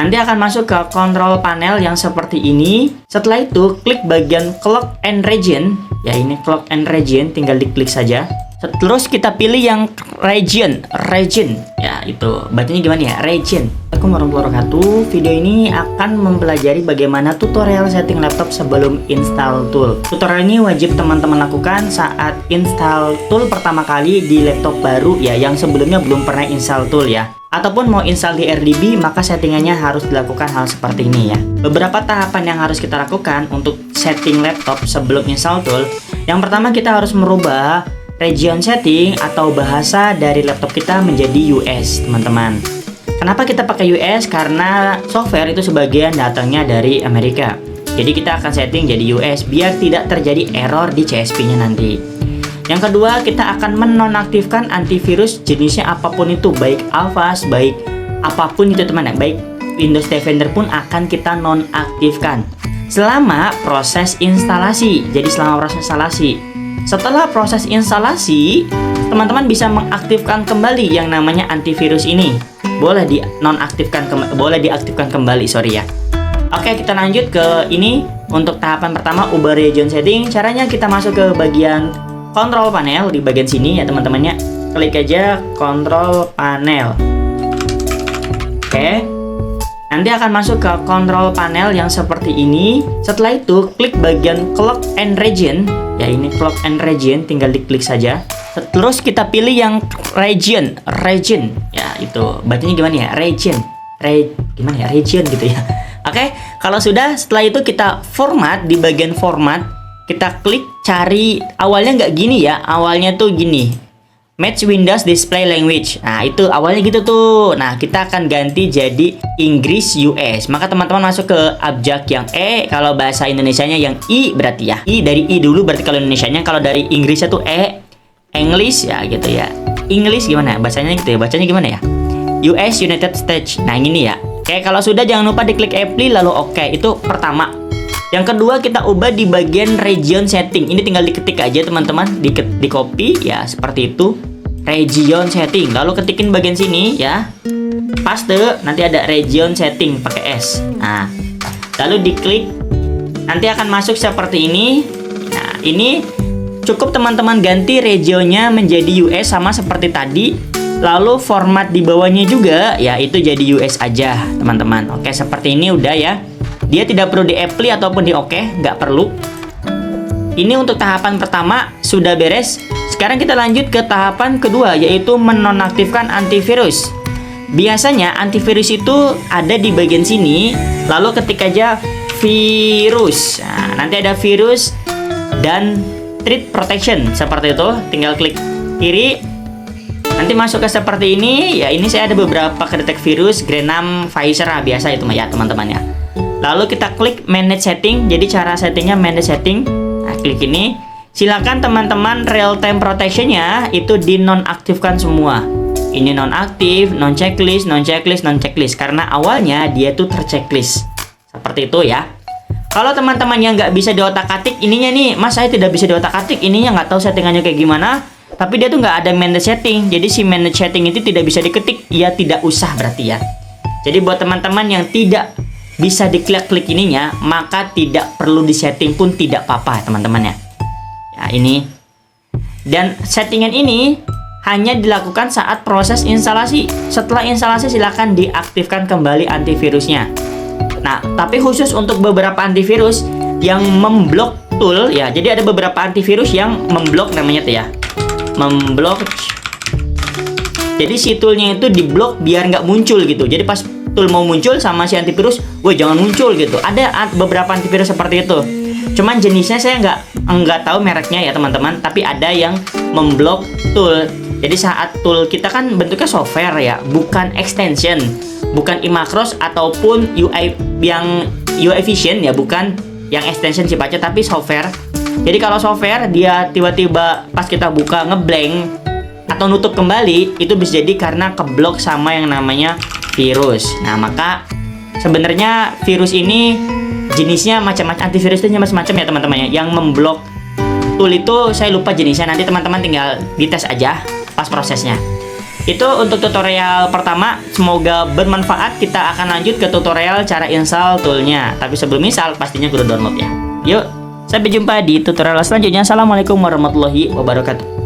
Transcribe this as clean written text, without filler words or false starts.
Nanti akan masuk ke kontrol panel yang seperti ini. Setelah itu, klik bagian clock and region. Ya, ini clock and region, tinggal diklik saja. Terus kita pilih yang region. Ya, itu bacanya gimana ya? Region. Assalamualaikum warahmatullahi wabarakatuh. Video ini akan mempelajari bagaimana tutorial setting laptop sebelum install tool. Tutorial ini wajib teman-teman lakukan saat install tool pertama kali di laptop baru ya, yang sebelumnya belum pernah install tool ya. Ataupun mau install di RDB, maka settingannya harus dilakukan hal seperti ini ya. Beberapa tahapan yang harus kita lakukan untuk setting laptop sebelum install tool. Yang pertama, kita harus merubah region setting atau bahasa dari laptop kita menjadi US, teman-teman. Kenapa kita pakai US? Karena software itu sebagian datangnya dari Amerika. Jadi kita akan setting jadi US biar tidak terjadi error di CSP-nya nanti. Yang kedua, kita akan menonaktifkan antivirus jenisnya apapun itu, baik Avast, baik apapun itu teman ya, baik Windows Defender pun akan kita nonaktifkan selama proses instalasi. Jadi selama proses instalasi. Setelah proses instalasi, teman-teman bisa mengaktifkan kembali yang namanya antivirus ini. Boleh diaktifkan kembali, sorry ya. Oke, kita lanjut ke ini. Untuk tahapan pertama, ubah region setting. Caranya kita masuk ke bagian kontrol panel di bagian sini ya teman-temannya. Klik aja kontrol panel. Oke. Nanti akan masuk ke kontrol panel yang seperti ini. Setelah itu klik bagian clock and region. Ya, ini clock and region, tinggal diklik saja. Terus kita pilih yang region. Ya, itu bacanya gimana ya? Region gitu ya. Oke, kalau sudah, setelah itu kita format di bagian format. Kita klik cari, awalnya nggak gini ya, awalnya tuh gini, match Windows display language. Nah, itu awalnya gitu tuh. Nah, kita akan ganti jadi Inggris US. Maka teman-teman masuk ke abjak yang E, kalau bahasa Indonesianya yang I berarti ya. I dari I dulu berarti kalau Indonesianya, kalau dari Inggrisnya tuh E, English ya gitu ya. English gimana? Bahasanya gitu ya, bacanya gimana ya? US United States. Nah, ini ya. Oke, kalau sudah jangan lupa diklik apply lalu oke. Itu pertama. Yang kedua, kita ubah di bagian region setting. Ini tinggal diketik aja teman-teman, di copy ya seperti itu. Region setting. Lalu ketikin bagian sini ya. Paste, nanti ada region setting pakai S. Nah, lalu diklik. Nanti akan masuk seperti ini. Nah, ini cukup teman-teman ganti regionnya menjadi US sama seperti tadi. Lalu format di bawahnya juga ya itu jadi US aja, teman-teman. Oke, seperti ini udah ya. Dia tidak perlu di-apply ataupun di-oke, nggak perlu. Ini untuk tahapan pertama sudah beres. Sekarang kita lanjut ke tahapan kedua, yaitu menonaktifkan antivirus. Biasanya antivirus itu ada di bagian sini, lalu ketik aja virus. Nah, nanti ada virus dan threat protection, seperti itu. Tinggal klik kiri. Nanti masuk ke seperti ini. Ya, ini saya ada beberapa kedetek virus, Grenam, Pfizer, biasa itu ya teman-teman ya. Lalu kita klik manage setting. Jadi cara settingnya manage setting. Nah, klik ini. Silakan teman-teman real time protectionnya itu dinonaktifkan semua. Ini nonaktif, non checklist. Karena awalnya dia tuh terchecklist. Seperti itu ya. Kalau teman-teman yang nggak bisa diotak-atik ininya nih, Mas saya tidak bisa diotak-atik ininya, nggak tahu settingannya kayak gimana. Tapi dia tuh nggak ada manage setting. Jadi si manage setting itu tidak bisa diketik. Ya tidak usah berarti ya. Jadi buat teman-teman yang tidak bisa diklik ininya, maka tidak perlu disetting pun tidak apa-apa teman-teman ya. Ya, ini. Dan settingan ini hanya dilakukan saat proses instalasi. Setelah instalasi silakan diaktifkan kembali antivirusnya. Nah, tapi khusus untuk beberapa antivirus yang memblok tool ya. Jadi ada beberapa antivirus yang memblok namanya tuh ya. Memblok. Jadi si toolnya itu diblok biar nggak muncul gitu. Jadi pas tool mau muncul sama si antivirus, woi jangan muncul gitu. Ada beberapa antivirus seperti itu. Cuman jenisnya saya nggak tahu mereknya ya teman-teman. Tapi ada yang memblok tool. Jadi saat tool kita kan bentuknya software ya, bukan extension, bukan iMacros ataupun UI yang UI Vision ya, bukan yang extension sifatnya, tapi software. Jadi kalau software dia tiba-tiba pas kita buka ngeblank atau nutup kembali, itu bisa jadi karena keblok sama yang namanya virus. Nah, maka sebenarnya virus ini jenisnya macam-macam, antivirus itu macam-macam ya teman-teman ya. Yang memblok tool itu saya lupa jenisnya, nanti teman-teman tinggal dites aja pas prosesnya. Itu untuk tutorial pertama, semoga bermanfaat. Kita akan lanjut ke tutorial cara install toolnya. Tapi sebelum install, pastinya kudu download ya. Yuk, sampai jumpa di tutorial selanjutnya. Assalamualaikum warahmatullahi wabarakatuh.